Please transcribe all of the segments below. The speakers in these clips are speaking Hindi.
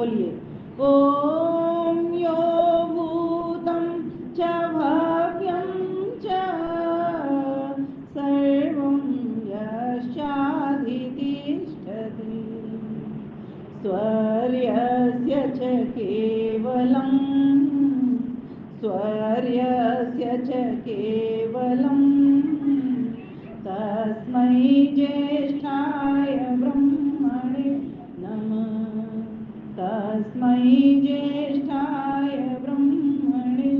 बोलिए। ओम यो भूतं च भव्यं च सर्वं यश्चाधितिष्ठति स्वर्यस्य च केवलं स्वर्यस्य च केवलं तस्मै ज्येष्ठाय ब्रह्मणे नमः तस्मै ज्येष्ठाय ब्रह्मणे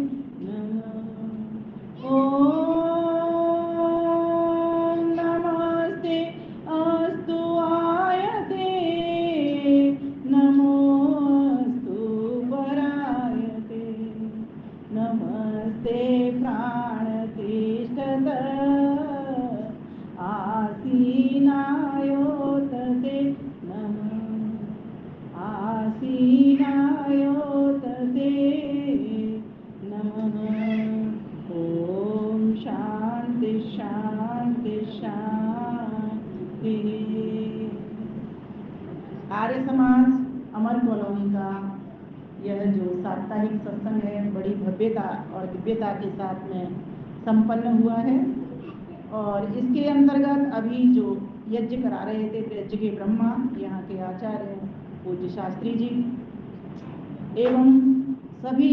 नमः। ॐ नमस्ते अस्तु आयते नमोऽस्तु परायते नमस्ते प्राणतिष्ठत आसीनायोतते नमः आसीनायोतते नमः। ॐ शान्ति शान्ति शान्ति। आर्य समाज अमर कॉलोनी का यह जो साप्ताहिक सत्संग है बड़ी भव्यता और दिव्यता के साथ में संपन्न हुआ है और इसके अंतर्गत अभी जो यज्ञ करा रहे थे यज्ञ के ब्रह्मा यहाँ के आचार्य पूज्य शास्त्री जी एवं सभी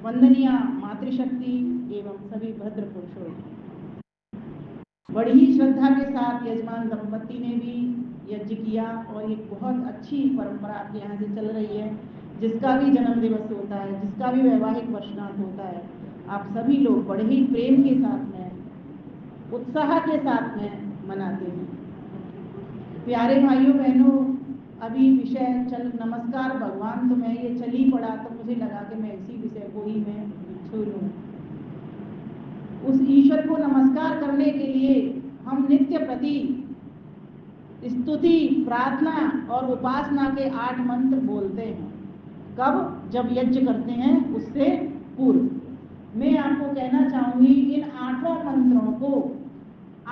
वंदनीय मातृशक्ति एवं सभी भद्र पुरुषों बड़ी ही श्रद्धा के साथ यजमान दंपति ने भी यज्ञ किया और एक बहुत अच्छी परंपरा आपके यहाँ से चल रही है। जिसका भी जन्म दिवस होता है, जिसका भी वैवाहिक वर्षगांठ होता है, आप सभी लोग बड़े ही प्रेम के साथ में उत्साह के साथ में मनाते हैं। प्यारे भाइयों बहनों, अभी विषय चल नमस्कार भगवान तो मैं ये चल ही पड़ा तो मुझे लगा कि मैं इसी विषय को ही मैं छू लूं। उस ईश्वर को नमस्कार करने के लिए हम नित्य प्रति स्तुति प्रार्थना और उपासना के 8 मंत्र बोलते हैं। कब? जब यज्ञ करते हैं उससे पूर्व। मैं आपको कहना चाहूंगी इन 8 मंत्रों को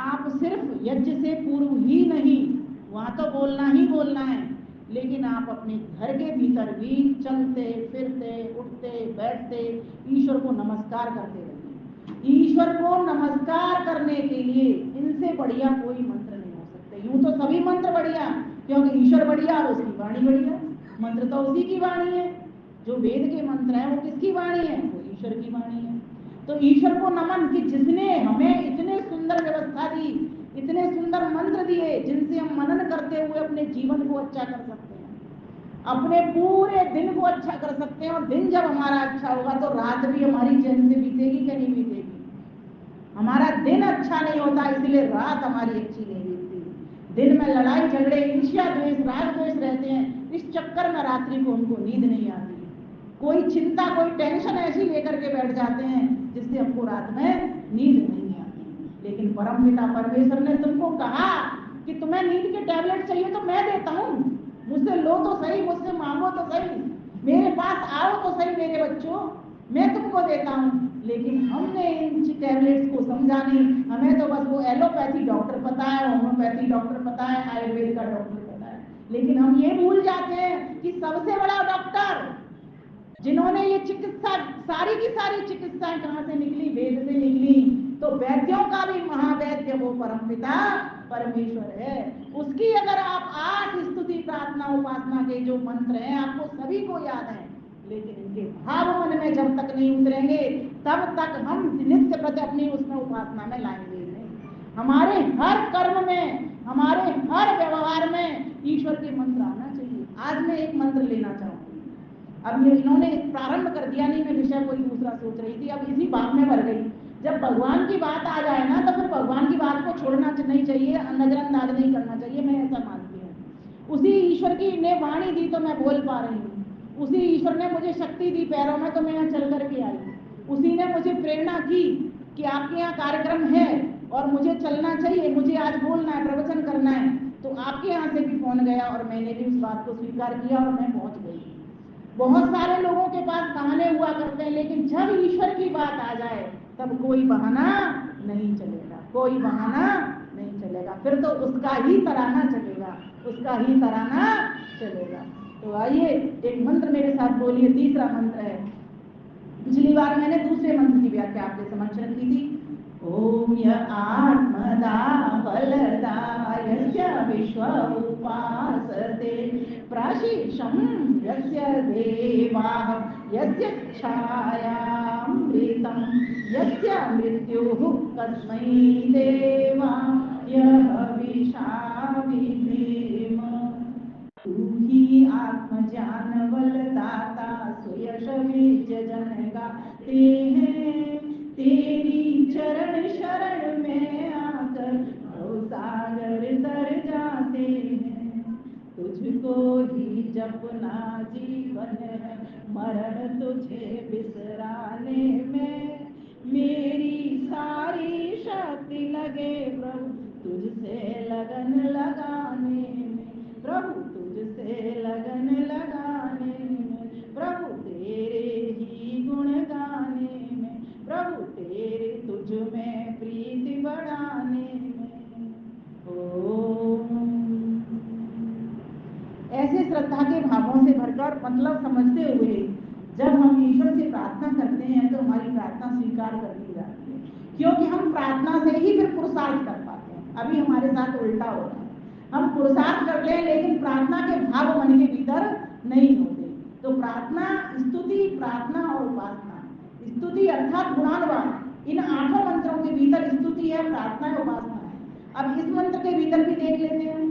आप सिर्फ यज्ञ से पूर्व ही नहीं, वहां तो बोलना ही बोलना है, लेकिन आप अपने घर के भीतर भी चलते फिरते उठते बैठते ईश्वर को नमस्कार करते रहिए। ईश्वर को नमस्कार करने के लिए इनसे बढ़िया कोई मंत्र नहीं हो सकते। यूं तो सभी मंत्र बढ़िया, क्योंकि ईश्वर बढ़िया और उसकी वाणी बढ़िया। मंत्र तो उसी की वाणी है। जो वेद के मंत्र है वो किसकी वाणी है? वो ईश्वर की वाणी है। तो ईश्वर को नमन कि जिसने हमें इतने सुंदर व्यवस्था दी, इतने सुंदर मंत्र दिए जिनसे हम मनन करते हुए अपने जीवन को अच्छा कर सकते हैं, अपने पूरे दिन को अच्छा कर सकते हैं। और दिन जब हमारा अच्छा होगा तो रात भी हमारी चैन से बीतेगी कि नहीं बीतेगी? हमारा दिन अच्छा नहीं होता इसलिए रात हमारी अच्छी नहीं बीतती। दिन में लड़ाई झगड़े ईर्ष्या द्वेष राग द्वेष रहते हैं, इस चक्कर में रात्रि को उनको नींद नहीं आती। कोई चिंता कोई टेंशन ऐसी लेकर के बैठ जाते हैं जिससे हमको रात में नींद नहीं आती। लेकिन परमपिता परमेश्वर ने तुमको कहा कि तुम्हें नींद के टैबलेट चाहिए तो मैं देता हूँ, मुझसे लो तो सही, मुझसे मांगो तो सही, मेरे पास आओ तो सही मेरे बच्चों, मैं तुमको देता हूँ। लेकिन हमने इन टैबलेट्स को समझा नहीं। हमें तो बस वो एलोपैथी डॉक्टर पता है, होम्योपैथी डॉक्टर पता है, आयुर्वेद का डॉक्टर पता है। लेकिन हम ये भूल जाते हैं कि सबसे बड़ा डॉक्टर जिन्होंने ये चिकित्सा सारी की सारी चिकित्साएं कहाँ से निकली? वेद से निकली। तो वैद्यों का भी महावैद्य वो परमपिता परमेश्वर है। उसकी अगर आप 8 स्तुति प्रार्थना उपासना के जो मंत्र हैं आपको सभी को याद है, लेकिन इनके भाव मन में जब तक नहीं उतरेंगे तब तक हम नित्य प्रति अपनी उसमें उपासना में लाएंगे नहीं। हमारे हर कर्म में, हमारे हर व्यवहार में ईश्वर के मंत्र आना चाहिए। आज मैं एक मंत्र लेना चाहूंगी। अब इन्होंने प्रारंभ कर दिया, नहीं मैं विषय कोई दूसरा सोच रही थी, अब इसी बात में भर गई। जब भगवान की बात आ जाए ना तो फिर भगवान की बात को छोड़ना नहीं चाहिए, नजरअंदाज नहीं करना चाहिए, मैं ऐसा मानती हूँ। उसी ईश्वर की ने वाणी दी तो मैं बोल पा रही हूँ, उसी ईश्वर ने मुझे शक्ति दी पैरों में तो मैं यहाँ चल करके आई, उसी ने मुझे प्रेरणा की कि आपके यहाँ कार्यक्रम है और मुझे चलना चाहिए, मुझे आज बोलना है, प्रवचन करना है। तो आपके यहाँ से भी फोन गया और मैंने भी उस बात को स्वीकार किया और मैं पहुंच गई। बहुत सारे लोगों के पास बहाने हुआ करते हैं, लेकिन जब ईश्वर की बात आ जाए तब कोई बहाना नहीं चलेगा, कोई बहाना नहीं चलेगा। फिर तो उसका ही तराना चलेगा, उसका ही तराना चलेगा। तो आइए एक मंत्र मेरे साथ बोलिए। तीसरा मंत्र है, पिछली बार मैंने दूसरे मंत्र की व्याख्या आपके समक्ष रखी थी। ओम य आत्मदा बलदा यस्य विश्व उपासते प्राशिषं यस्य देवाः यस्य छायामृतं यस्य मृत्युः कस्मै देवाय हविषा विधेम। तू ही आत्मज्ञान बलदाता सुयश विजय जन गाते हैं, तेरी चरण शरण में आकर भव सागर तर जाते हैं। तुझको ही जपना जीवन है, मरण तुझे बिसराने में। मेरी सारी शक्ति लगे प्रभु तुझसे लगन लगाने में, प्रभु तुझसे लगन लगाने में, प्रभु तेरे ही गुण गाने में, प्रभु तेरे तुझ में प्रीति बढ़ाने में। ओम। ऐसे श्रद्धा के भावों से भरकर मतलब समझते हुए जब हम ईश्वर से प्रार्थना करते हैं तो हमारी प्रार्थना स्वीकार कर ली जाती है, क्योंकि हम प्रार्थना से ही फिर पुरुषार्थ कर पाते हैं। अभी हमारे साथ उल्टा होता है, हम पुरुषार्थ कर ले लेकिन प्रार्थना के भाव मन के भीतर नहीं होते। तो प्रार्थना, स्तुति, प्रार्थना और उपासना। स्तुति अर्थात गुणानुवाद, इन 8 मंत्रों के भीतर स्तुति है, प्रार्थना है, उपासना है। अब इस मंत्र के भीतर भी देख लेते हैं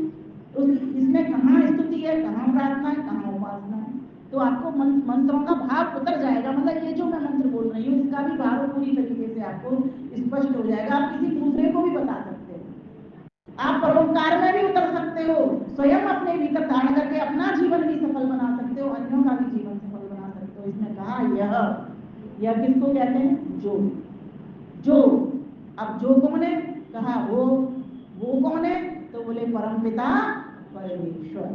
इसमें कहाँ स्तुति है, कहाँ प्रार्थना है, कहाँ उपासना है। तो आपको मंत्रों का भाव उतर जाएगा, मतलब ये जो मैं मंत्र बोल रही हूँ इसका भी भाव पूरी तरीके से आपको स्पष्ट हो जाएगा। आप किसी दूसरे को भी बता सकते हो, आप परोपकार में भी उतर सकते हो, स्वयं अपने भीतर धारण करके अपना जीवन भी सफल बना सकते हो, अन्यों का भी जीवन सफल बना सकते हो। इसमें कहा यह किसको कहते हैं? जो। अब जो कौन है? कहा वो कौन है? तो बोले परम पिता परमेश्वर।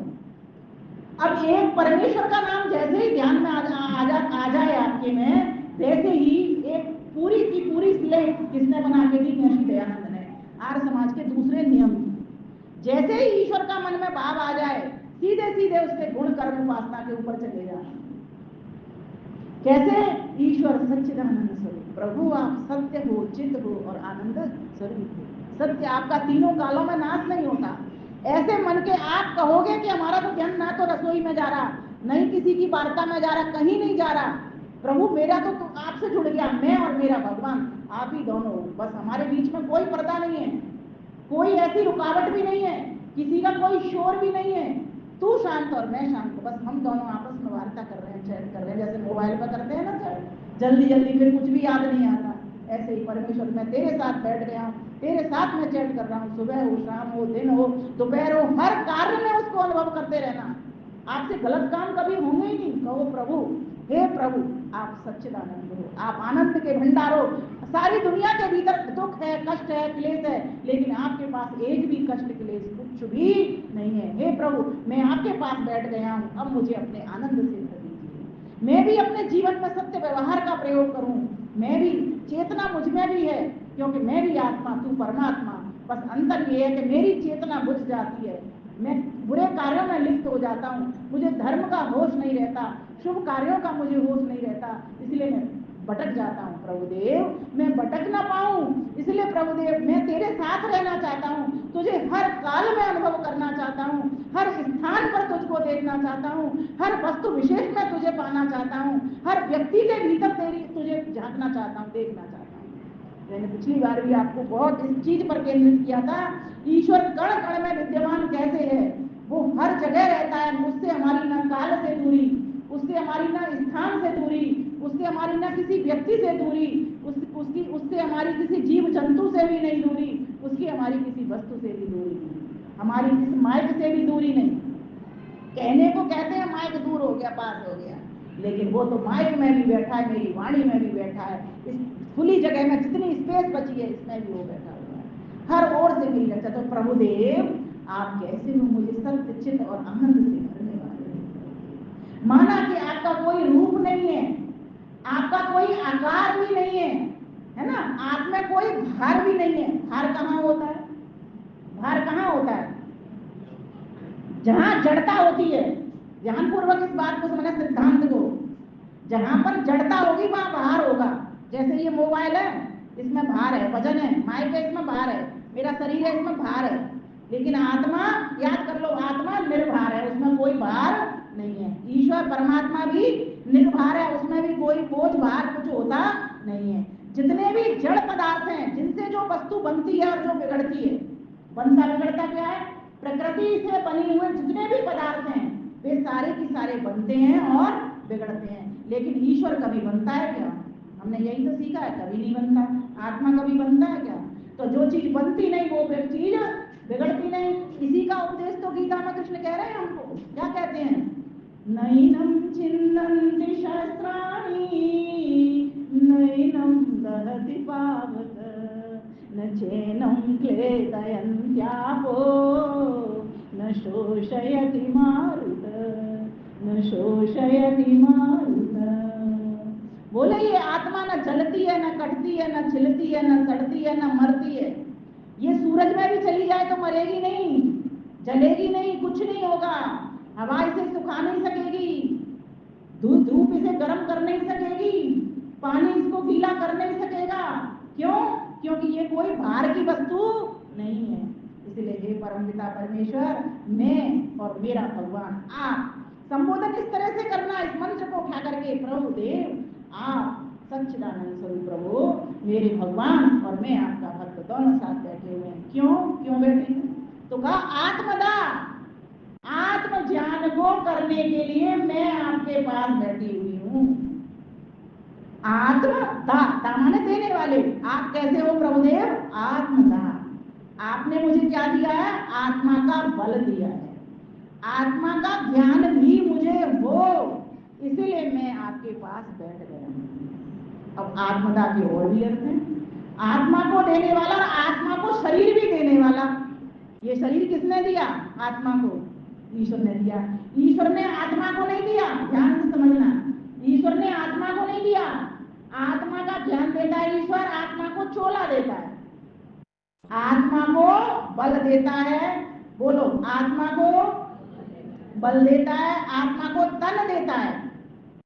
अब एक परमेश्वर का नाम जैसे ही ध्यान में आ जाए आपके में, वैसे ही एक पूरी की पूरी स्लेट किसने बना के दी? महर्षि दयानंद ने, आर्य समाज के दूसरे नियम। जैसे ही ईश्वर का मन में भाव आ जाए, सीधे सीधे उसके गुण कर्म उपासना के ऊपर चले जाए। कैसे? ईश्वर सच्चिदानंद स्वरूप, प्रभु आप सत्य हो, चित्त हो और आनंद स्वरूप हो। सत्य आपका तीनों कालों में नाश नहीं होता। ऐसे मन के आप कहोगे कि हमारा तो ध्यान ना तो रसोई में जा रहा, नहीं किसी की वार्ता में जा रहा, कहीं नहीं जा रहा, प्रभु मेरा तो आपसे जुड़ गया, मैं और मेरा भगवान आप ही दोनों, बस हमारे बीच में कोई पर्दा नहीं है, कोई ऐसी रुकावट भी नहीं है, किसी का कोई शोर भी नहीं है, तू शांत और मैं शांत, बस हम दोनों आपस में वार्ता कर रहे हैं, चैट कर रहे हैं, जैसे मोबाइल पर करते हैं ना चैट, जल्दी जल्दी फिर कुछ भी याद नहीं आता। ऐसे ही परमेश्वर, मैं तेरे साथ बैठ गया हूँ, तेरे साथ में चैट कर रहा हूँ, सुबह हो, शाम हो, दिन हो, दोपहर हो, हर कार्य में उसको अनुभव करते रहना। आपसे गलत काम कभी होंगे ही नहीं। कहो प्रभु, हे प्रभु आप सच्चिदानंद हो, आप आनंद के भंडार हो। सारी दुनिया के भीतर दुख है, कष्ट है, क्लेश है, लेकिन आपके पास एक भी कष्ट क्लेश कुछ भी नहीं है। हे प्रभु मैं आपके पास बैठ गया हूँ, अब मुझे अपने आनंद से भर दीजिए, मैं भी अपने जीवन में सत्य व्यवहार का प्रयोग करूँ, मैं भी, चेतना मुझ में भी है, क्योंकि मैं भी आत्मा, तू परमात्मा। बस अंतर ये है कि मेरी चेतना बुझ जाती है, मैं बुरे कार्यों में लिप्त हो जाता हूँ, मुझे धर्म का होश नहीं रहता, शुभ कार्यों का मुझे होश नहीं रहता, इसलिए मैं भटक जाता हूँ। प्रभुदेव मैं भटक ना पाऊं, इसलिए प्रभुदेव मैं तेरे साथ रहना चाहता हूँ, तुझे हर काल में अनुभव करना चाहता हूँ, हर स्थान पर तुझको देखना चाहता हूँ, हर वस्तु विशेष में तुझे पाना चाहता हूँ, हर व्यक्ति के भीतर तुझे झांकना चाहता हूँ, देखना चाहता हूँ। मैंने पिछली बार भी आपको बहुत इस चीज पर केंद्रित किया था, ईश्वर कण कण में विद्यमान कैसे है, वो हर जगह रहता है, उससे हमारी न काल से दूरी, उससे हमारी न स्थान से दूरी, उससे हमारी न किसी व्यक्ति से दूरी, उससे हमारी किसी जीव जंतु से भी नहीं दूरी, उसकी हमारी किसी वस्तु से भी दूरी नहीं, हमारी किसी माइक से भी दूरी नहीं। कहने को कहते हैं माइक दूर हो गया, पास हो गया, लेकिन वो तो माइक में भी बैठा है, मेरी वाणी में भी बैठा है, इस खुली जगह में जितनी स्पेस बची है इसमें भी वो बैठा हुआ है, हर ओर से मिल जाता। तो प्रभुदेव आप कैसे हो, मुझे सत्य, चित्त और आनंद से भरने वाले हैं। माना कि आपका कोई रूप नहीं है, आपका कोई आकार भी नहीं है ना, आप में कोई भार भी नहीं है। भार कहाँ होता है? भार कहाँ होता है? जहां जड़ता होती है, ध्यानपूर्वक इस बात को समझना, सिद्धांत को। जहां पर जड़ता होगी वहां भार होगा। जैसे ये मोबाइल है, इसमें भार है, वजन है, माइक है, इसमें भार है, मेरा शरीर है, इसमें भार है। लेकिन आत्मा, याद कर लो, आत्मा निर्भार है, उसमें कोई भार नहीं है। ईश्वर परमात्मा भी निर्भार है, उसमें भी कोई बोझ भार कुछ होता नहीं है। जितने भी जड़ पदार्थ हैं, जिनसे जो वस्तु बनती है और जो बिगड़ती है, बनता बिगड़ता क्या है? प्रकृति से बने हुए जितने भी पदार्थ हैं वे सारे की सारे बनते हैं और बिगड़ते हैं। लेकिन ईश्वर कभी बनता है क्या? हमने यही तो सीखा है, कभी नहीं बनता। आत्मा कभी बनता है क्या? तो जो चीज बनती नहीं वो फिर चीज बिगड़ती नहीं। इसी का उपदेश तो गीता में कृष्ण कह रहे हैं हमको। क्या कहते हैं? नैनम छिन्नन्ति शस्त्राणि नैनम दहति पावक न चैनम क्लेदयन्त्यापो न शोषयति मारुत न शोषयति मारुत। बोले ये आत्मा न जलती है, न कटती है, न छिलती है, न सड़ती है, न मरती है। ये सूरज में भी चली जाए तो मरेगी नहीं, जलेगी नहीं, कुछ नहीं होगा। हवा इसे सुखा नहीं सकेगी, धूप इसे गर्म कर नहीं सकेगी, पानी इसको गीला कर नहीं सकेगा। क्यों? क्योंकि ये कोई भार की वस्तु नहीं है। इसलिए हे परमपिता परमेश्वर, मैं और मेरा भगवान आप, संबोधन इस तरह से करना, इस मंत्र को उठा करके, प्रभु देव आप सच्चिदानंद स्वरूप प्रभु मेरे भगवान और मैं आपका भक्त दोनों साथ बैठे हुए हैं। क्यों बैठे हैं? तो कहा आत्मदा, आत्म ज्ञान को करने के लिए मैं आपके पास बैठी हुई हूँ। आत्मदा, दा माने देने वाले। आप कैसे हो प्रभुदेव? आत्मदा। आपने मुझे क्या दिया है? आत्मा का बल दिया है, आत्मा का ज्ञान भी मुझे हो, इसलिए मैं आपके पास बैठ गया हूँ। अब आत्मदा के और भी अर्थ हैं। आत्मा को देने वाला और आत्मा को शरीर भी देने वाला। ये शरीर किसने दिया? आत्मा को ईश्वर ने दिया। ईश्वर ने आत्मा को नहीं दिया, ध्यान से समझना। ईश्वर ने आत्मा को नहीं दिया। आत्मा का ज्ञान देता है ईश्वर, आत्मा को चोला देता है, आत्मा को बल देता है। बोलो, आत्मा को बल देता है, आत्मा को तन देता है,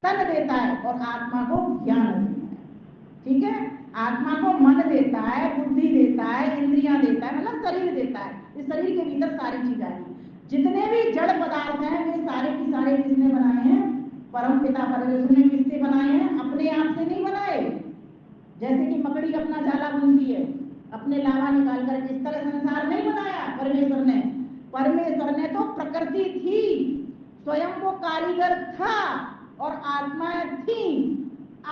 तन देता है, और आत्मा को ज्ञान देता है। ठीक है? आत्मा को मन देता है, बुद्धि देता है, इंद्रियां देता है, मतलब शरीर देता है। इस शरीर के भीतर सारी चीजें आई। जितने भी जड़ पदार्थ हैं वे सारे की सारे किसने बनाए हैं? परम पिता परमेश्वर ने। किससे बनाए हैं? अपने आप से नहीं बनाए। जैसे कि मकड़ी अपना जाला बुनती है, अपने लावा निकाल कर, इस तरह संसार नहीं बनाया परमेश्वर ने। परमेश्वर ने तो प्रकृति थी, स्वयं वो कारीगर था और आत्माएं थी।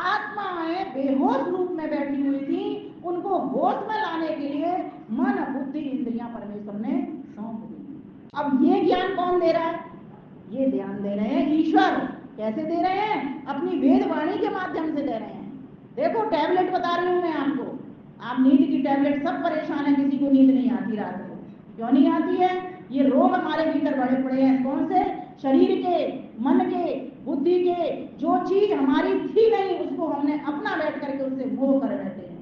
आत्माएं बेहोश रूप में बैठी हुई थी, उनको होश में लाने के लिए मन बुद्धि इंद्रियां परमेश्वर ने सौंप दी। अब ये ज्ञान कौन दे रहा है? ये ध्यान दे रहे हैं ईश्वर। कैसे दे रहे हैं? अपनी वेद वाणी के माध्यम से दे रहे हैं। देखो, टैबलेट बता रही हूं मैं आपको, आप नींद की टैबलेट, सब परेशान है, किसी को नींद नहीं आती रात को। क्यों नहीं आती है? ये रोग हमारे भीतर बड़े पड़े हैं। कौन से? शरीर के, मन के, बुद्धि के। जो चीज हमारी थी नहीं उसको हमने अपना बैठ करके उससे मोह कर बैठे हैं,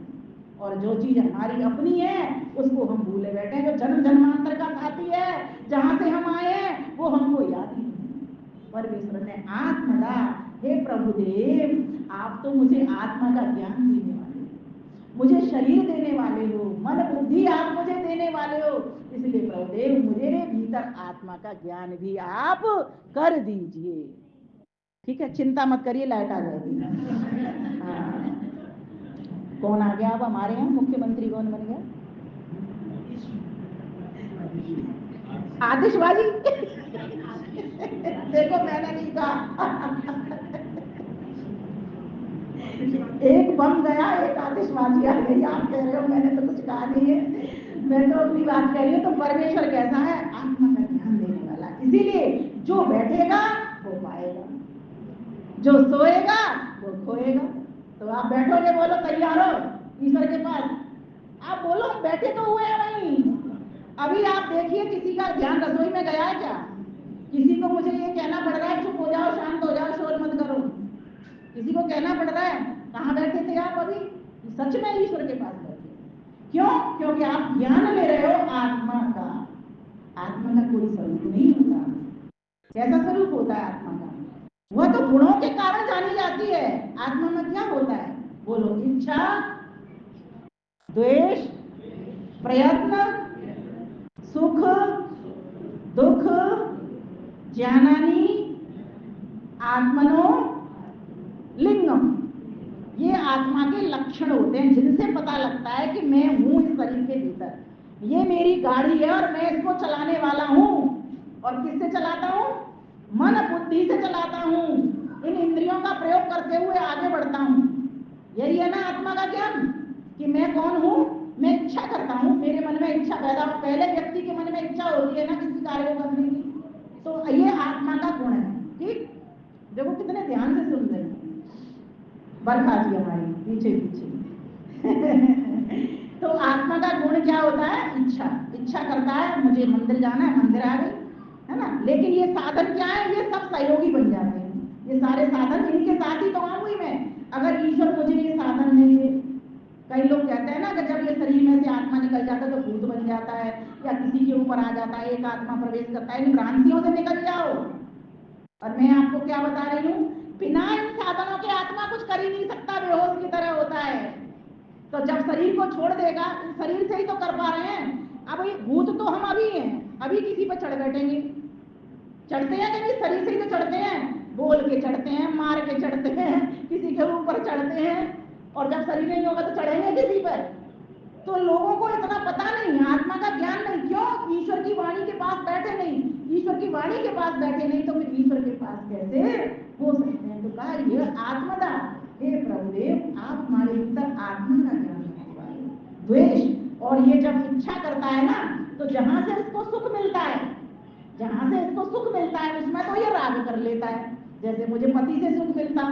और जो चीज हमारी अपनी है उसको हम भूले बैठे हैं। जो जन्म जन्मांतर का साथी है, जहां से हम आए हैं वो हमको याद ही नहीं। परमेश्वर ने आत्मदा, हे प्रभुदेव आप तो मुझे आत्मा का ज्ञान देने वाले हो, मुझे शरीर देने वाले हो, मन बुद्धि आप मुझे देने वाले हो, इसलिए प्रभुदेव मुझे भीतर आत्मा का ज्ञान भी आप कर दीजिए। ठीक है? चिंता मत करिए, लाइट आ जाएगी। हाँ, कौन आ गया अब हमारे यहाँ? मुख्यमंत्री कौन बन गया? आतिशबाजी। देखो, मैंने नहीं कहा। एक बम गया, एक आतिशबाजी आ गई। आप कह रहे हो मैंने तो कुछ कहा नहीं है, मैं तो अपनी बात कह रही हूँ। तो परमेश्वर कैसा है? आत्मा का ध्यान देने वाला। इसीलिए जो बैठेगा वो पाएगा, जो सोएगा वो खोएगा। तो आप बैठोगे, बोलो तैयार हो ईश्वर के पास? आप बोलो, बैठे तो हुए हैं वहीं। अभी आप देखिए, किसी का ध्यान रसोई में गया है क्या? किसी को मुझे ये कहना पड़ रहा है चुप हो जाओ, शांत हो जाओ, शोर मत करो, किसी को कहना पड़ रहा है? कहाँ बैठे थे आप अभी? सच में ईश्वर के पास बैठे। क्यों? क्योंकि आप ज्ञान ले रहे हो आत्मा का। आत्मा का कोई स्वरूप नहीं होता, कैसा स्वरूप होता है आत्मा का? वह तो गुणों के कारण जानी जाती है। आत्मा में क्या होता है? बोलो, इच्छा, द्वेष, प्रयत्न, सुख, दुख, ज्ञानानि, आत्मनो लिंगम। ये आत्मा के लक्षण होते हैं जिनसे पता लगता है कि मैं हूं इस शरीर के भीतर। ये मेरी गाड़ी है और मैं इसको चलाने वाला हूं। और किससे चलाता हूं? मन बुद्धि से चलाता हूं। इन इंद्रियों का प्रयोग करते हुए आगे बढ़ता हूं। यही है ना आत्मा का ज्ञान, कि मैं कौन हूं। मैं इच्छा करता हूं, मेरे मन में इच्छा पैदा हो। पहले व्यक्ति के मन में इच्छा होती है ना किसी कार्य को करने की, तो ये आत्मा का गुण है। ठीक, देखो कितने ध्यान से सुन रहे हैं। बरखा जी हमारी पीछे तो आत्मा का गुण क्या होता है? इच्छा। इच्छा करता है, मुझे मंदिर जाना है, मंदिर आ गई, है ना। लेकिन ये साधन क्या है? ये सब सहयोगी बन जाते हैं। ये सारे साधन इनके साथ ही तो आऊंगी मैं। अगर ईश्वर मुझे ये साधन नहीं दे, कई लोग कहते हैं ना कि जब ये शरीर में से आत्मा निकल जाता है तो भूत बन जाता है या किसी के ऊपर आ जाता है, एक आत्मा प्रवेश करता है। इन भ्रांतियों से निकल जाओ। और मैं आपको क्या बता रही हूँ, बिना इन साधनों के आत्मा कुछ कर ही नहीं सकता, बेहोश की तरह होता है। तो जब शरीर को छोड़ देगा, शरीर से ही तो कर पा रहे हैं। अब ये भूत तो हम अभी हैं, अभी किसी पर चढ़ बैठेंगे। चढ़ते हैं कि नहीं? शरीर से ही तो चढ़ते हैं, बोल के चढ़ते हैं, मार के चढ़ते हैं, किसी के ऊपर चढ़ते हैं। और जब शरीर नहीं होगा तो चढ़ेंगे किसी पर। तो लोगों को इतना पता नहीं, आत्मा का ज्ञान नहीं। क्यों? ईश्वर की वाणी के पास बैठे नहीं। ईश्वर की वाणी के पास बैठे नहीं तो फिर ईश्वर के पास कैसे हो सकते हैं? तो कहा ये आत्मदा, हे प्रभुदेव आप हमारे भीतर आत्मा का ज्ञान करवाइए। द्वेष, और ये जब इच्छा करता है ना, तो जहां से उसको सुख मिलता है, जहां से इसको सुख मिलता है उसमें तो ये राग कर लेता है। जैसे मुझे पति से सुख मिलता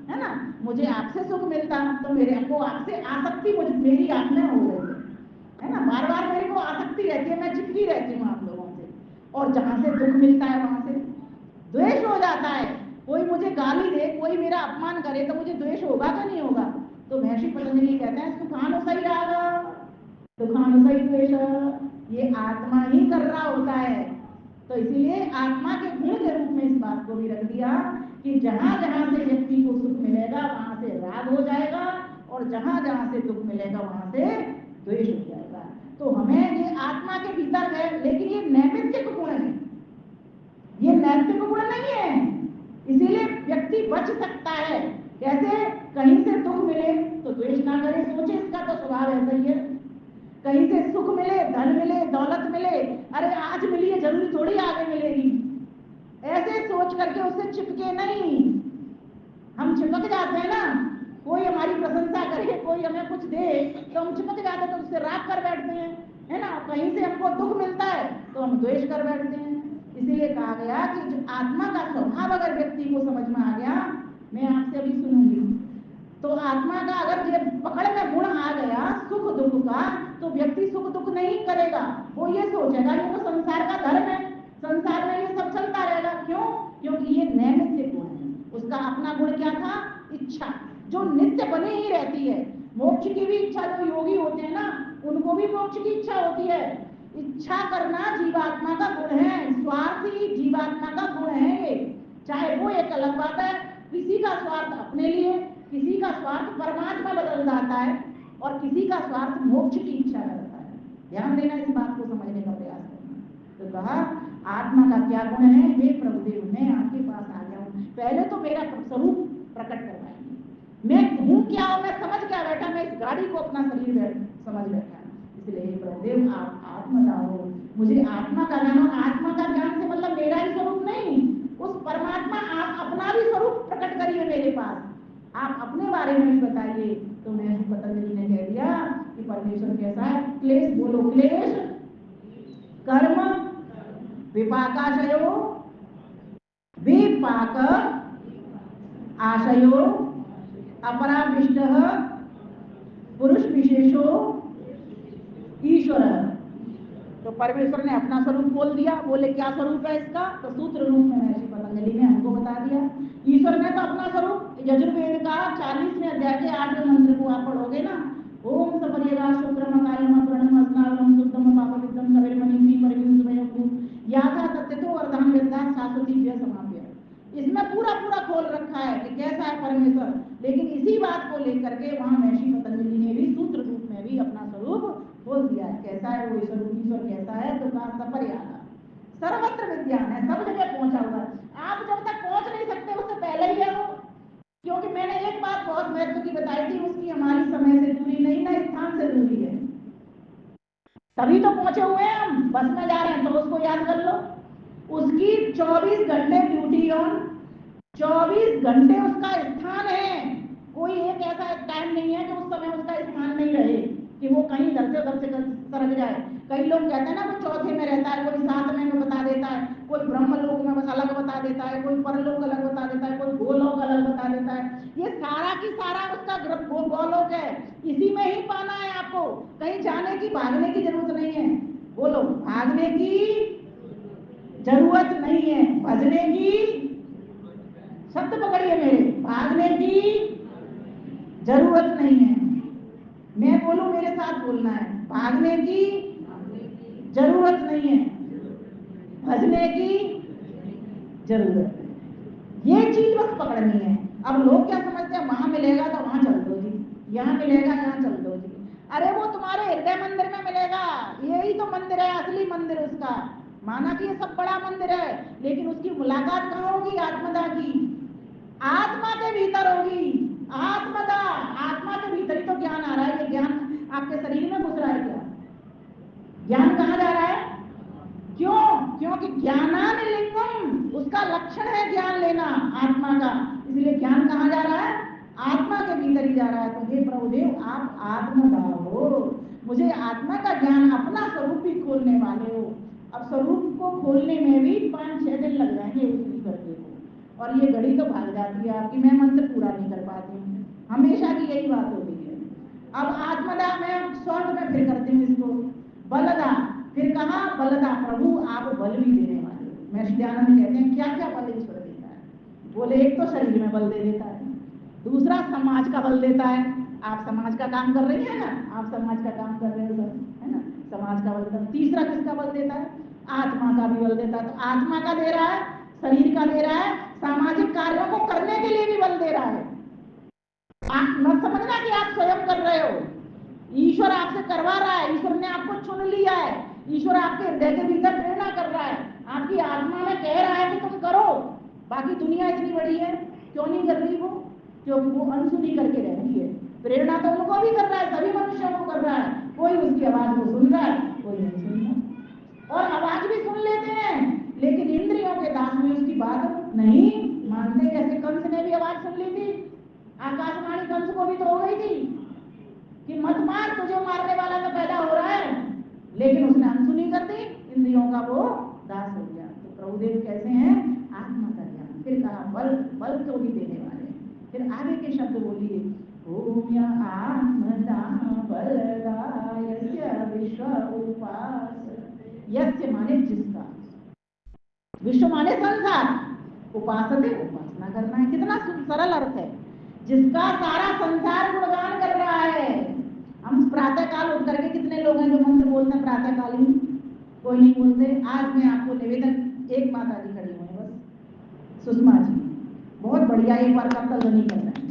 है ना, मुझे आपसे सुख मिलता, तो मेरे को आपसे आसक्ति मुझे मेरी आप में हो गई है ना। बार बार मेरे को आसक्ति रहती है, मैं चिपकी रहती हूँ आप लोगों से। और जहां से दुख मिलता है वहां से द्वेष हो जाता है। कोई मुझे गाली दे, कोई मेरा अपमान करे तो मुझे द्वेष होगा कि नहीं होगा? तो महर्षि पतंजलि कहते हैं सुखानुसई राग, सुखानुसई द्वेष, ये आत्मा ही कर रहा होता है। तो इसीलिए आत्मा के गुण के रूप में इस बात को भी रख दिया कि जहां जहां से व्यक्ति को सुख मिलेगा वहां से राग हो जाएगा, और जहां जहां से दुख मिलेगा वहां से द्वेष हो जाएगा। तो हमें ये आत्मा के भीतर है, लेकिन ये नैमित्तिक गुण है, ये नैतिक गुण नहीं है। इसीलिए व्यक्ति बच सकता है। कैसे? कहीं से दुख मिले तो द्वेष ना करे, सोचे इसका तो स्वभाव ऐसा ही है। कहीं से सुख मिले, धन मिले, दौलत मिले, अरे आज मिली है जरूरी थोड़ी आगे मिलेगी, ऐसे सोच करके उससे चिपके नहीं। हम चिपक जाते हैं ना, कोई हमारी प्रशंसा करे, कोई हमें कुछ दे तो हम चिपक जाते हैं, तो उससे राग कर बैठते हैं, है ना। कहीं से हमको दुख मिलता है तो हम द्वेष कर बैठते हैं। इसीलिए कहा गया कि जो आत्मा का स्वभाव अगर व्यक्ति को समझ में आ गया, मैं आपसे अभी सुनूंगी, तो आत्मा का अगर ये पकड़ में गुण आ गया सुख दुख का, तो व्यक्ति सुख दुख नहीं करेगा। वो ये सोचेगा ये तो संसार का धर्म है, संसार में ये सब चलता रहेगा। क्यों? क्योंकि ये नैमित्तिक गुण है। उसका अपना गुण क्या था? इच्छा, जो नित्य बनी ही रहती है। मोक्ष की भी इच्छा, जो योगी होते हैं ना उनको भी मोक्ष की इच्छा होती है। इच्छा करना जीवात्मा का गुण है, स्वार्थी जीवात्मा का गुण है ये। चाहे वो एक अलग बात है, किसी का स्वार्थ अपने लिए, किसी का स्वार्थ परमात्मा बदल जाता है, और किसी का स्वार्थ मोक्ष की इच्छा करता है। ध्यान देना, इस बात को समझने का प्रयास करना। तो कहा आत्मा का क्या गुण है? हे प्रभुदेव मैं आपके पास आ गया हूँ, पहले तो मेरा स्वरूप प्रकट करवाइए। मैं हूँ क्या हूँ, मैं समझ क्या बैठा, मैं इस गाड़ी को अपना शरीर समझ बैठा। इसलिए हे प्रभुदेव आप आत्मा हो, मुझे आत्मा का ज्ञान। आत्मा का ज्ञान से मतलब मेरा ही स्वरूप नहीं, उस परमात्मा आप अपना भी स्वरूप प्रकट करिए मेरे पास, आप अपने बारे में भी बताइए। तो महर्षि पतंजलि ने कह दिया कि परमेश्वर कैसा है? क्लेश, बोलो क्लेश कर्म विपाकाशयो विपाक आशयो अपराविष्ट पुरुष विशेषो ईश्वर। तो परमेश्वर ने अपना स्वरूप बोल दिया। बोले क्या स्वरूप है इसका? तो सूत्र रूप में महर्षि पतंजलि ने हमको बता दिया। ईश्वर ने तो अपना स्वरूप यजुर्वेद का 40वें अध्याय के 8वें मंत्र को आप पढ़ोगे ना, ओम सपर्यगा शुक्रम कायम प्रणम अस्नावम शुद्धम पापविद्धम सवेरमणि परिविंसमयु, याथा सत्यतो वरदान विद्या शाश्वती व्यय समाप्य, इसमें पूरा पूरा खोल रखा है कि कैसा है परमेश्वर। लेकिन इसी बात को लेकर के वहां महर्षि पतंजलि ने भी सूत्र रूप में भी अपना स्वरूप खोल दिया है। कैसा है वो ईश्वर कैसा है, तो कहा सपर्यागा सर्वत्र विद्यान है, सब जगह पहुंचा हुआ है। आप जब तक पहुंच नहीं सकते उससे पहले ही है वो। क्योंकि मैंने एक बात बहुत महत्व की बताई थी, उसकी हमारी समय से दूरी नहीं ना स्थान से दूरी है, तभी तो पहुंचे हुए हैं हम। बस में जा रहे हैं तो उसको याद कर लो, उसकी 24 घंटे ड्यूटी ऑन, 24 घंटे उसका स्थान है। कोई एक ऐसा टाइम नहीं है कि उस समय उसका स्थान नहीं रहे, कि वो कहीं इधर से उधर से सरक जाए। कई लोग कहते हैं ना वो चौथे में रहता है, कोई सातवें में बता देता है, कोई ब्रह्मलोक में बस अलग बता देता है, कोई परलोक अलग बता देता है, कोई गोलोक अलग बता देता है। ये सारा की सारा उसका गोलोक है, इसी में ही पाना है आपको। कहीं जाने की भागने की जरूरत नहीं है। बोलो, भागने की जरूरत नहीं है, भजने की, शब्द पकड़िए मेरे, भागने की जरूरत नहीं है। मैं बोलूं मेरे साथ बोलना है, भागने की जरूरत नहीं है, भजने की जरूरत है। ये चीज बस पकड़नी है। अब लोग क्या समझते हैं, वहां मिलेगा तो वहां चल दो जी, यहाँ मिलेगा यहाँ चल दो जी। अरे वो तुम्हारे हृदय मंदिर में मिलेगा, यही तो मंदिर है, असली मंदिर उसका। माना कि ये सब बड़ा मंदिर है, लेकिन उसकी मुलाकात कहाँ होगी, आत्मदा की, आत्मा के भीतर होगी। आत्मदा, आत्मा के भीतर ही तो ज्ञान आ रहा है। ये ज्ञान आपके शरीर में घुस रहा है क्या? ज्ञान कहाँ जा रहा है? क्यों? क्योंकि ज्ञानानिलिंगम उसका लक्षण है, ज्ञान लेना आत्मा का। इसलिए ज्ञान कहाँ जा रहा है? आत्मा के भीतर ही जा रहा है। तो हे प्रभुदेव, आप आत्मदा हो, मुझे आत्मा का ज्ञान, अपना स्वरूप भी खोलने वाले हो। अब स्वरूप को खोलने में भी 5-6 दिन लग जाएंगे उसी करके को, और ये घड़ी तो भाग जाती है आपकी, मैं मंत्र पूरा नहीं कर पाती हूँ, हमेशा की यही बात हो गई है। अब आत्मदा में शॉर्ट में फिर करती हूँ इसको, बलदा। फिर कहा बलदा, प्रभु आप बल भी देने वाले हो। महर्षि दयानंद कहते हैं क्या क्या बल ईश्वर देता है? बोले एक तो शरीर में बल दे देता है, दूसरा समाज का बल देता है। आप समाज का काम कर रही है ना, आप समाज का काम कर रहे हो है ना, समाज का बल देता है। तीसरा किसका बल देता है? आत्मा का भी बल देता है। तो आत्मा का दे रहा है, शरीर का दे रहा है, सामाजिक कार्यों को करने के लिए भी बल दे रहा है। आप मत समझना कि आप स्वयं कर रहे हो, ईश्वर आपसे करवा रहा है। ईश्वर ने आपको चुन लिया है, ईश्वर आपके हृदय के भीतर प्रेरणा कर रहा है, आपकी आत्मा में कह रहा है कि तुम करो। बाकी दुनिया इतनी बड़ी है, क्यों नहीं कर रही वो? क्योंकि वो अनसुनी करके रहती है। प्रेरणा तो उनको भी कर रहा है, सभी मनुष्यों को कर रहा है। कोई उसकी आवाज को सुन रहा है, कोई नहीं सुन रहा। और आवाज भी सुन लेते हैं, लेकिन इंद्रियों के दास में उसकी बात नहीं मानते। जैसे कंस ने भी आवाज सुन ली थी, आकाशवाणी कंस को भी तो हो गई थी कि मत मार, तुझे मारने वाला तो पैदा हो रहा है, लेकिन उसने अनसुनी कर दी, इंद्रियों का वो दास हो गया। तो प्रभुदेव कैसे हैं? आत्मा का ज्ञान। फिर कहा बल, बल को भी देने वाले। फिर आगे के शब्द बोलिए, ओम या आत्मदा बलदायस्य विश्व उपास। यस्य माने जिसका, विश्व माने संसार, उपासते उपासना करना है। कितना सरल अर्थ है, जिसका सारा संसार गुणगान कर रहा है। हम प्रातः काल उठ करके कितने लोग हैं जो मंत्र बोलते हैं प्रातः कालीन? कोई नहीं बोलते। आज मैं आपको निवेदन, एक माता जी खड़ी हुई है बस, सुषमा जी, बहुत बढ़िया, एक बार कर्तव्य नहीं करना है,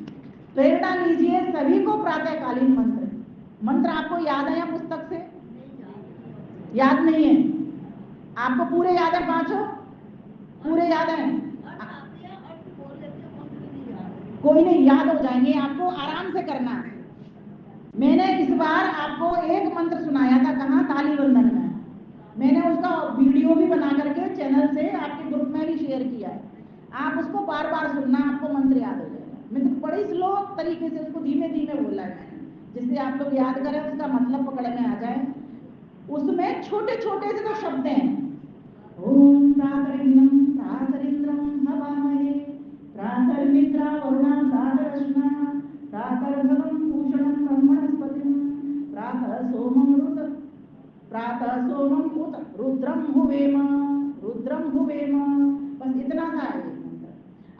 प्रेरणा लीजिए सभी को प्रातःकालीन मंत्र। मंत्र आपको याद है या पुस्तक से? याद नहीं है आपको? पूरे याद है? पांचों पूरे याद है? कोई नहीं, याद हो जाएंगे, आपको आराम से करना है। मैंने इस बार आपको एक मंत्र सुनाया था, कहाँ? ताली बंधन में। मैंने उसका वीडियो भी बना करके चैनल से आपके ग्रुप में भी शेयर किया है। आप उसको बार बार सुनना, आपको मंत्र याद हो जाएगा। मैंने बड़ी स्लो तरीके से उसको धीमे धीमे बोला है, जिससे आप लोग याद करें, उसका मतलब पकड़ में आ जाए। उसमें छोटे छोटे से तो शब्द हैं। ओम प्रातरिंद्रम प्रातरिंद्रम हवामहे प्रातर्निद्रा वरुणा प्रातरश्ना प्रातर्धनम भूषणम ब्रह्मणस्पतिम प्रातः सोमम रुद्र प्रातः सोमम उत रुद्रम हुवेम, रुद्रम हुवेम। बस इतना सा है मंत्र।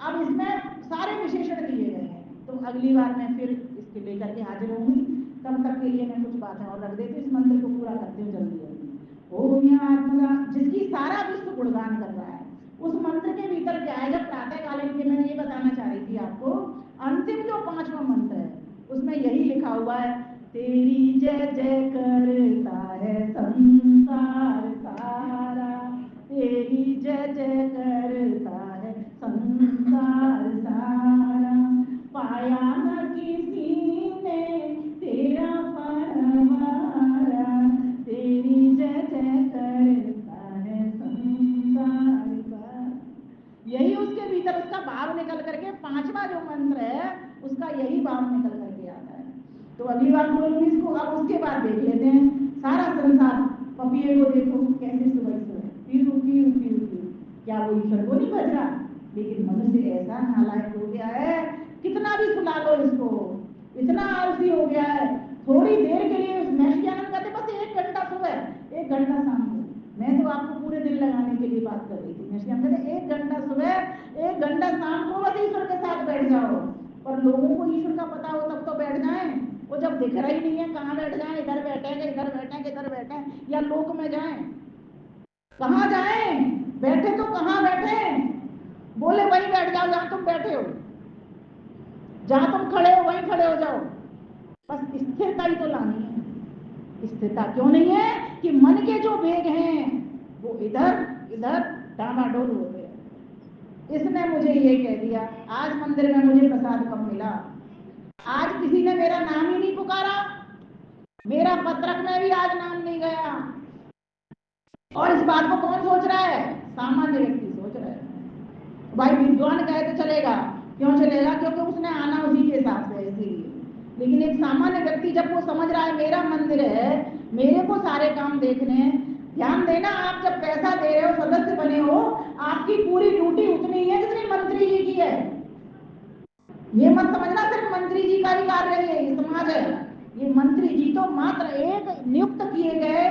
अब इसमें सारे विशेषण दिए गए हैं, तो अगली बार मैं फिर इसके लेकर के हाजिर होंगी। तब तक के लिए मैं कुछ बातें और रख देती हूँ, इस मंत्र को पूरा करती हूँ जल्दी जल्दी। ओम या आत्मगा, जिसकी सारा विश्व गुणगान कर रहा है। उस मंत्र के भीतर क्या है, जब प्रातःकालीन के, मैंने ये बताना चाह रही थी आपको, अंतिम जो 5वां मंत्र है उसमें यही लिखा हुआ है, तेरी जय जय करता है संसार सारा, तेरी जय जय करता है संसार सारा, पाया न किसी ने तेरा परवारा, तेरी जय जय करता है संसार सारा। यही उसके भीतर उसका भाव निकल करके 5वां जो मंत्र है उसका यही भाव निकल करके आता है। तो अगली बात बोलूंगी इसको, अब उसके बाद देख लेते हैं सारा संसार। पपिए को देखो कैसे सुबह सुबह पीरू पीरू पीरू पीरू, क्या वो ईश्वर को नहीं बज रहा? लेकिन मनुष्य ऐसा नालायक हो गया है, कितना भी सुना लो इसको, इतना आलसी हो गया है। थोड़ी देर के लिए मैशियानंद कहते बस 1 घंटा सुबह 1 घंटा शाम को, मैं तो आपको पूरे दिन लगाने के लिए बात कर रही थी। मैशियानंद कहते 1 घंटा सुबह 1 घंटा शाम को बस ईश्वर के साथ बैठ जाओ। पर लोगों को ईश्वर का पता हो तब तो बैठ जाएं, वो जब दिख रहा ही नहीं है कहाँ बैठ जाएं, इधर बैठेंगे इधर बैठेंगे इधर बैठे, या लोक में जाएं, कहाँ जाएं? बैठे तो कहाँ बैठे? बोले वहीं बैठ जाओ जहां तुम बैठे हो, जहां तुम खड़े हो वहीं खड़े हो जाओ। बस स्थिरता ही तो लानी है। स्थिरता क्यों नहीं है कि मन के जो वेग हैं वो इधर इधर डामाडोल होते हैं। इसने मुझे ये कह दिया, आज मंदिर में मुझे प्रसाद कम मिला, आज किसी ने मेरा नाम ही नहीं पुकारा, मेरा पत्रक में भी आज नाम नहीं गया। और इस बात को कौन सोच रहा है? सामान्य व्यक्ति सोच रहा है। भाई विद्वान कहे तो चलेगा, क्यों चलेगा? क्योंकि उसने आना उसी के हिसाब से, इसीलिए। लेकिन एक सामान्य व्यक्ति जब वो समझ रहा है मेरा मंदिर है, मेरे को सारे काम देखने हैं। ध्यान देना, आप जब पैसा दे रहे हो, सदस्य बने हो, आपकी पूरी ड्यूटी उतनी है जितनी मंत्री जी की है। ये मत समझना सिर्फ मंत्री जी का ही कार्य है ये समाज है। ये मंत्री जी तो मात्र एक नियुक्त किए गए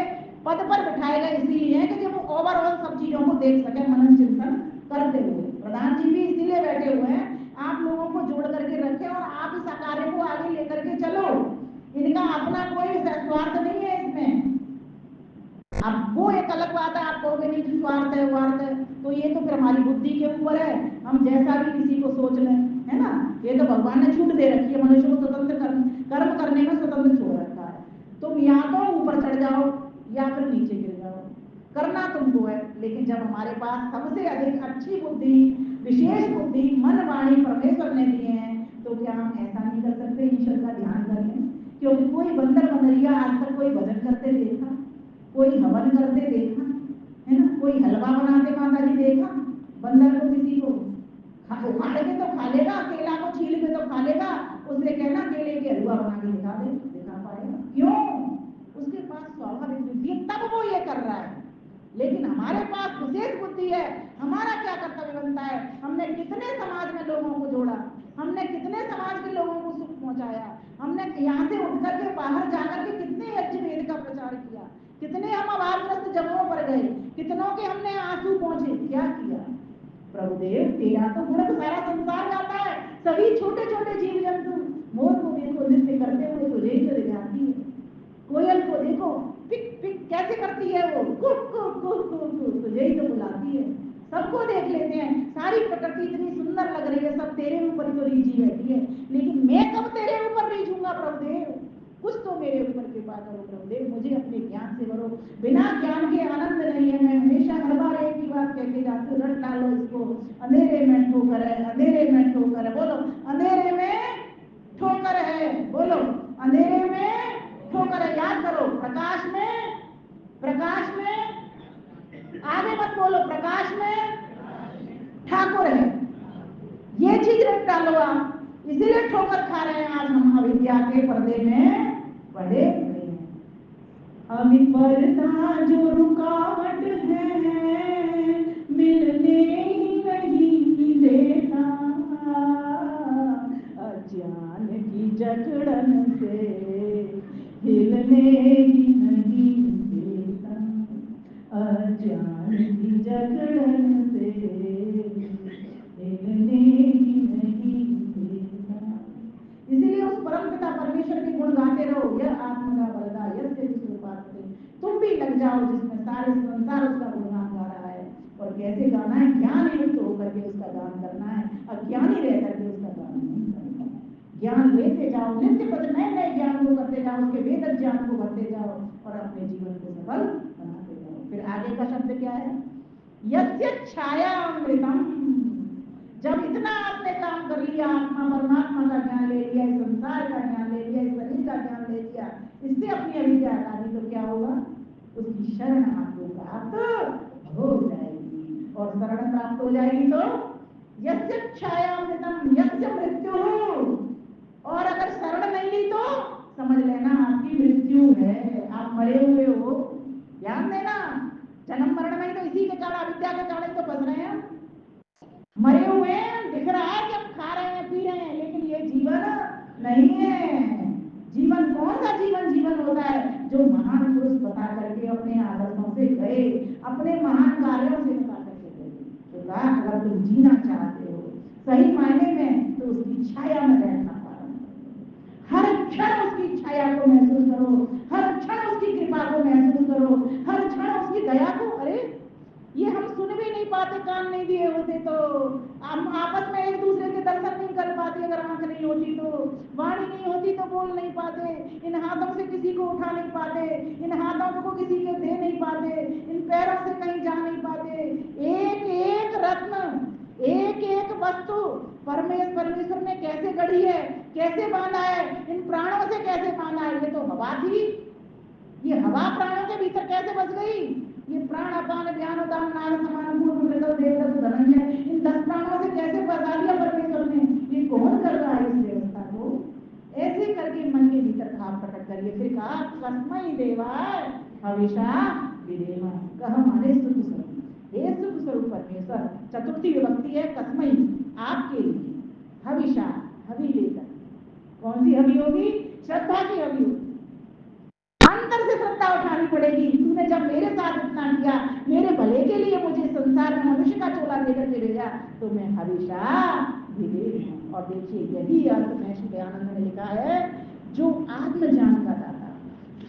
पद पर बिठाए गए इसीलिए है कि जब वो ओवरऑल सब चीजों को देख सके, मनन चिंतन करते हुए। प्रधान जी भी इसीलिए बैठे हुए हैं, आप लोगों को जोड़ करके रखे और आप इस कार्य को आगे लेकर के चलो। इनका अपना कोई स्वार्थ नहीं है इसमें। अब वो एक अलग बात है, आप कहोगे नहीं कि स्वार्थ है स्वार्थ है, तो ये तो फिर हमारी बुद्धि के ऊपर है, हम जैसा भी किसी को सोच लें, है ना। ये तो भगवान ने छूट दे रखी है, मनुष्य को स्वतंत्र कर्म करने में स्वतंत्र छोड़ रखा है। तुम या तो ऊपर चढ़ जाओ या फिर नीचे गिर जाओ, करना तुमको है। लेकिन जब हमारे पास सबसे अधिक अच्छी बुद्धि, विशेष बुद्धि मन वाणी परमेश्वर ने दिए हैं, तो क्या हम ऐसा नहीं कर सकते ईश्वर का ध्यान करें? क्योंकि कोई बंदर बंदरिया आज तक कोई भजन करते देखा, कोई हवन करते देखा है ना, कोई हलवा बनाते माता जी देखा? बंदर को किसी को उखाड़ के तो खा लेगा, केला को छील के तो खा लेगा, उसने कहना केले के हलवा बना के दिखा दे, दिखा पाएगा? क्यों? उसके पास स्वाभाविक बुद्धि है, तब वो ये कर रहा है। लेकिन हमारे पास विशेष बुद्धि है, हमारा क्या कर्तव्य बनता है? हमने कितने समाज में लोगों को जोड़ा, हमने कितने समाज के लोगों को सुख पहुंचाया, हमने यहाँ से उठ करके बाहर जाकर के कितने यज्ञ वेद का प्रचार किया, कितने हम अभावग्रस्त जगहों पर गए, कितनों के हमने आंसू पहुंचे, क्या किया? प्रभुदेव तेरा तो गुण सारा संसार गाता है, सभी छोटे छोटे जीव जंतु। मोर को देखो नृत्य करते हुए तो रेत चले जाती है, कोयल को देखो पिक पिक कैसे करती है, वो cook cook cook cook cook तो यही तो बुलाती है। सबको देख लेते हैं, सारी प्रकृति इतनी सुंदर लग रही है, सब तेरे ऊपर तो रीझी बैठी है, लेकिन मैं कब तेरे ऊपर रीझूंगा प्रभुदेव? कुछ तो मेरे ऊपर कृपा करो प्रभुदेव, मुझे अपने ज्ञान से भरो। बिना ज्ञान के आनंद नहीं है। मैं हमेशा हर बार एक ही बात कहते जाती हूँ, रट डालो इसको, अंधेरे में ठोकर है, अंधेरे में ठोकर है। बोलो अंधेरे में ठोकर है, बोलो अंधेरे में ठोकर है। याद करो, प्रकाश में, प्रकाश में, आगे मत बोलो, प्रकाश में ठाकुर है। ये चीज रट डालो आप, इसीलिए ठोकर खा रहे हैं आज हम अविद्या के पर्दे में पड़े हुए हैं। अभी पर्दा जो रुकावट है, मिलने ही नहीं देता, अज्ञान की जकड़न से हिलने ही नहीं देता, अज्ञान की जकड़न से हिलने ही नहीं देता। इसीलिए उस परम पिता परमेश्वर के गुण गाते रहो। यह आत्मा का बलदा, यह तुम भी लग जाओ जिसमें कैसे गाना है, ज्ञान युक्त होकर के उसका गान करना है, अज्ञानी रह करके उसका गान नहीं करना है। ज्ञान लेते जाओ, नित्य पद नए नए ज्ञान को करते जाओ, उसके वेद ज्ञान को भरते जाओ और अपने जीवन को सफल बनाते जाओ। फिर आगे का शब्द क्या है, यस्य छायामृतम। जब इतना आपने काम कर लिया, आत्मा परमात्मा का ज्ञान ले लिया, संसार का ज्ञान ले लिया, शरीर का ज्ञान ले लिया, इससे अपनी अविद्या हटा दी, तो क्या होगा, उसकी शरण आपको प्राप्त हो जाएगी। और शरण प्राप्त हो जाएगी तो यस्य छायामृतम यस्य मृत्यु। और अगर शरण नहीं ली तो समझ लेना आपकी मृत्यु है, आप मरे हुए हो। ध्यान देना, जन्म मरण में तो इसी के कारण, अविद्या के कारण तो बच रहे हैं, मरे हुए हैं, दिख रहा है कि हम खा रहे हैं पी रहे हैं, लेकिन ये जीवन नहीं है। जीवन कौन सा जीवन जीवन होता है, जो महान पुरुष बता करके अपने आदर्शों से गए, अपने महान कार्यों से बता करके गए। तो कहा अगर तुम जीना चाहते हो सही मायने में, तो उसकी छाया में बैठना प्रारंभ करो, हर क्षण उसकी छाया को महसूस करो, हर क्षण उसकी कृपा को महसूस करो, हर क्षण उसकी दया को। अरे ये हम सुन भी नहीं पाते, कान नहीं दिए होते तो, हम आपस में एक दूसरे के दर्शन नहीं कर पाते, अगर आंख नहीं होती तो, वाणी नहीं होती तो बोल नहीं पाते, इन हाथों से किसी को उठा नहीं पाते, इन हाथों को किसी को दे नहीं पाते, इन पैरों से कहीं जा नहीं पाते। एक एक रत्न, एक एक वस्तु परमेश्वर ने कैसे गढ़ी है, कैसे बांधा है, इन प्राणों से कैसे बांधा है। ये तो हवा थी, ये हवा प्राणों के भीतर कैसे बच गई। ये प्राण अपान ज्ञान उदान नार समान पूर्व मृगल देवदत्त धनंजय, इन 10 प्राणों से कैसे बचा दिया परमेश्वर ने। ये कौन कर रहा है इस व्यवस्था को। ऐसे करके मन के भीतर भाव प्रकट करिए। फिर कहा तस्मै देवाय हविषा विधेम। कहा माने सुख स्वरूप, हे सुख स्वरूप परमेश्वर, चतुर्थी विभक्ति है तस्मै, आपके लिए हविषा, हवि लेकर। कौन सी हवि होगी, श्रद्धा की हवि होगी, अंतर से श्रद्धा उठानी पड़ेगी। तूने जब मेरे साथ इतना किया, मेरे भले के लिए मुझे संसार में मनुष्य का चोला देकर के भेजा, तो मैं हमेशा विवेक हूं। और देखिए यही अर्थ में श्री दयानंद ने लिखा है, जो आत्मज्ञान का दाता,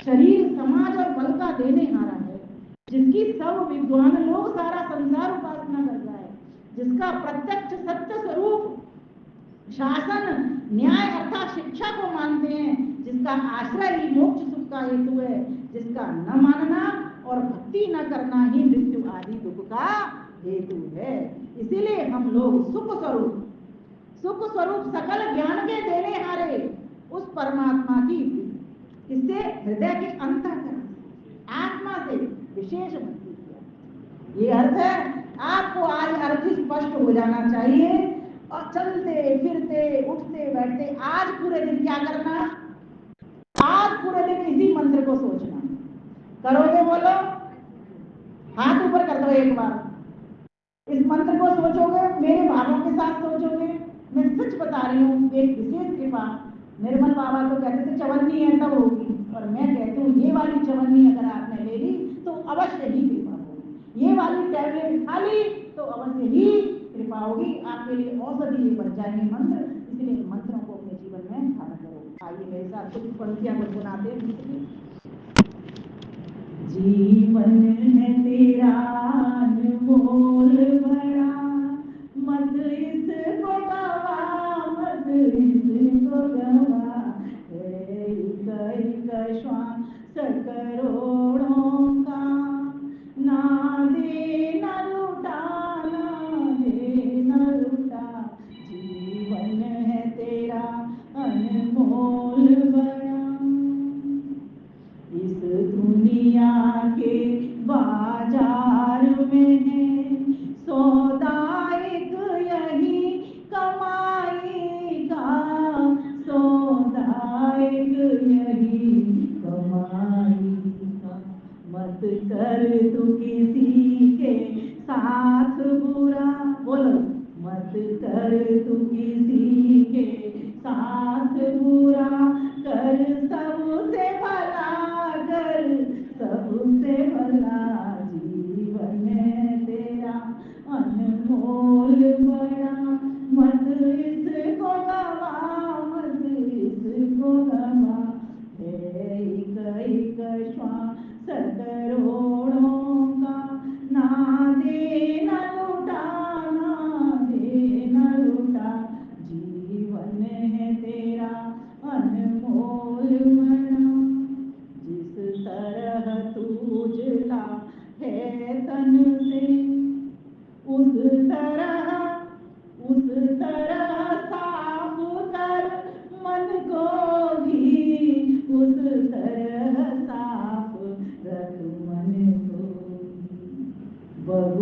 शरीर समाज और बल का देने हारा है, जिसकी सब विद्वान लोग सारा संसार उपासना कर रहा है, जिसका प्रत्यक्ष सत्य स्वरूप शासन न्याय अर्थात शिक्षा को मानते हैं, जिसका आश्रय ही मोक्ष सुख का हेतु है, जिसका न मानना और भक्ति न करना ही मृत्यु आदि दुख का हेतु है। इसीलिए हम लोग सुख स्वरूप सकल ज्ञान के देने हारे उस परमात्मा की, इससे हृदय के अंतःकरण आत्मा से विशेष भक्ति किया। ये अर्थ है, आपको आज अर्थ स्पष्ट हो जाना चाहिए। और चलते फिरते उठते बैठते आज पूरे दिन क्या करना, आज पूरे दिन इसी मंत्र को सोचना। करोगे बोलो, हाथ ऊपर कर दो एक बार। इस मंत्र को सोचोगे, मेरे भावों के साथ सोचोगे, मैं सच बता रही हूँ, एक विशेष कृपा। निर्मल बाबा तो कहते थे चवन्नी है तब होगी, और मैं कहती हूँ ये वाली चवन्नी अगर आपने ले ली तो अवश्य ही कृपा होगी। ये वाली टैबलेट खा ली तो अवश्य ही कृपा होगी, आपके लिए औषधि बन जाएंगे मंत्र। इसलिए मंत्रों को अपने जीवन में धारण करो। आइए मेरे साथ कुछ पंक्तियां गुनगुनाते हैं। जीवन है तेरा अनमोल बड़ा, मत इसको गवा, मत इसको गवा। एक श्वास करोड़ों का, ना दे न लुटा, ना दे न लुटा। जीवन है तेरा अनमोल बड़ा, इस दुनिया के बाजार में है सौदा एक यही कमाई का, सौदा एक यही कमाई का। मत कर तू किसी के साथ बुरा, बोलो मत कर तू किसी के साथ बुरा, कर सबसे भला, कर सबसे भला। जीवन है तेरा अनमोल बड़ा, मत इसको गवा, मत इसको गवा। एक श्वास करोड़ों का, ना दे न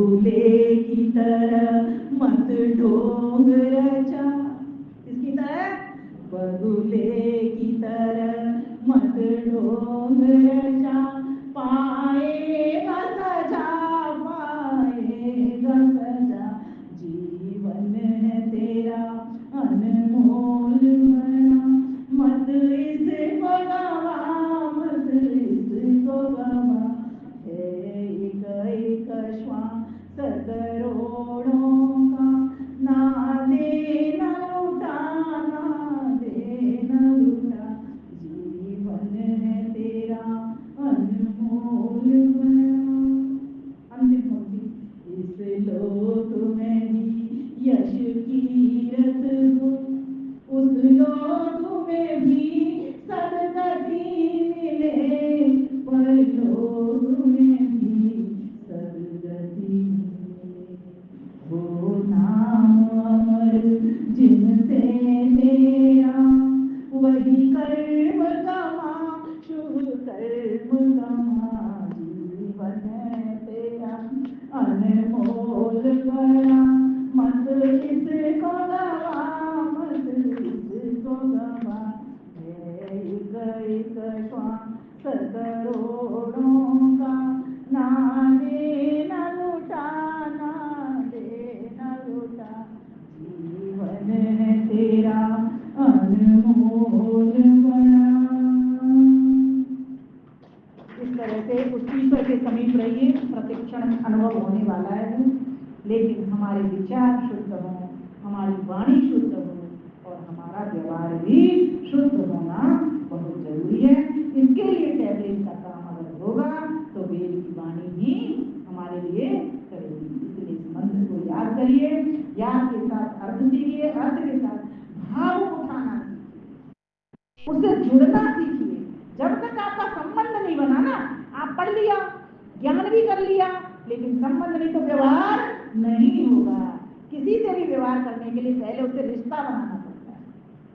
बगुले की तरह मत ढोंग रचा, किसकी तरह? बगुले की तरह मत ढोंग रचा, पाएगा सजा, पाएगा सजा, जीवन है तेरा अनमोल बना, मत इसको गवा, मत इसको गवा, एक एक श्वास करोड़ों का, ना दे न लूटा, ना दे न लूटा, जीवन है तेरा अनमोल बना। अंतिम पंक्ति, इस लोक में भी यश कीरत हो, उस लोक में भी सदगति मिले, परलोक में भी सदगति मिले, वो नाम अमर जिनसे तेरा, वही कर्म कमा, शुभ कर्म कमा, जीवन है तेरा अनमोल बना, मत इसको गवा, मत इसको गवा, एक एक श्वास करोड़ों का, ना दे न लूटा, ना दे न लूटा, जीवन है तेरा अनमोल बना। इस तरह से उस ईश्वर के समीप रहिए, प्रतिक्षण अनुभव होने वाला है, लेकिन हमारे विचार शुद्ध हों, हमारी वाणी शुद्ध हो और हमारा व्यवहार भी शुद्ध होना बहुत जरूरी है। इसके लिए टैबलेट का काम अगर होगा तो वेद की वाणी ही हमारे लिए करेगी। इसलिए इस मंत्र को याद करिए, याद के साथ अर्थ सीखिए, अर्थ के साथ भाव उठाना सीखिए, उससे जुड़ना सीखिए। जब तक आपका संबंध नहीं बना ना, आप पढ़ लिया, ज्ञान भी कर लिया, लेकिन संबंध नहीं तो व्यवहार नहीं होगा। किसी से भी व्यवहार करने के लिए पहले उससे रिश्ता बनाना पड़ता है,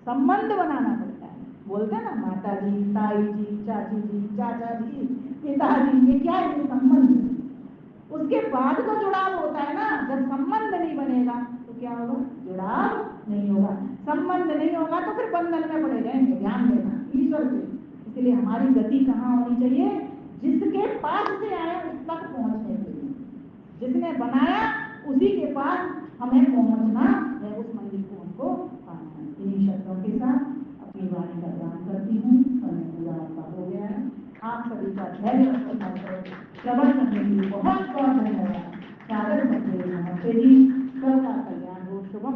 संबंध बनाना पड़ता है। बोलते हैं ना, माता जी, ताई जी, चाची जी, चाचा जी, पिताजी, ये क्या है? ये संबंध। उसके बाद तो जुड़ाव होता है ना। जब संबंध नहीं बनेगा तो क्या होगा? जुड़ाव नहीं होगा। संबंध नहीं होगा तो फिर बंधन में पड़े रहेंगे। ध्यान देना ईश्वर से। इसलिए हमारी गति कहाँ होनी चाहिए? जिसके पास से आए उस तक पहुंचने के लिए, जिसने बनाया उसी के पास हमें पहुंचना है, उस मंदिर को हमको पाना है। इन्हीं शब्दों के साथ अपनी वाणी का ध्यान करती हूँ। समय पूरा आपका हो गया है। आप सभी का धैर्य श्रवण करने के लिए बहुत बहुत धन्यवाद। सादर बंदे नमस्ते जी। सबका कल्याण हो, शुभम।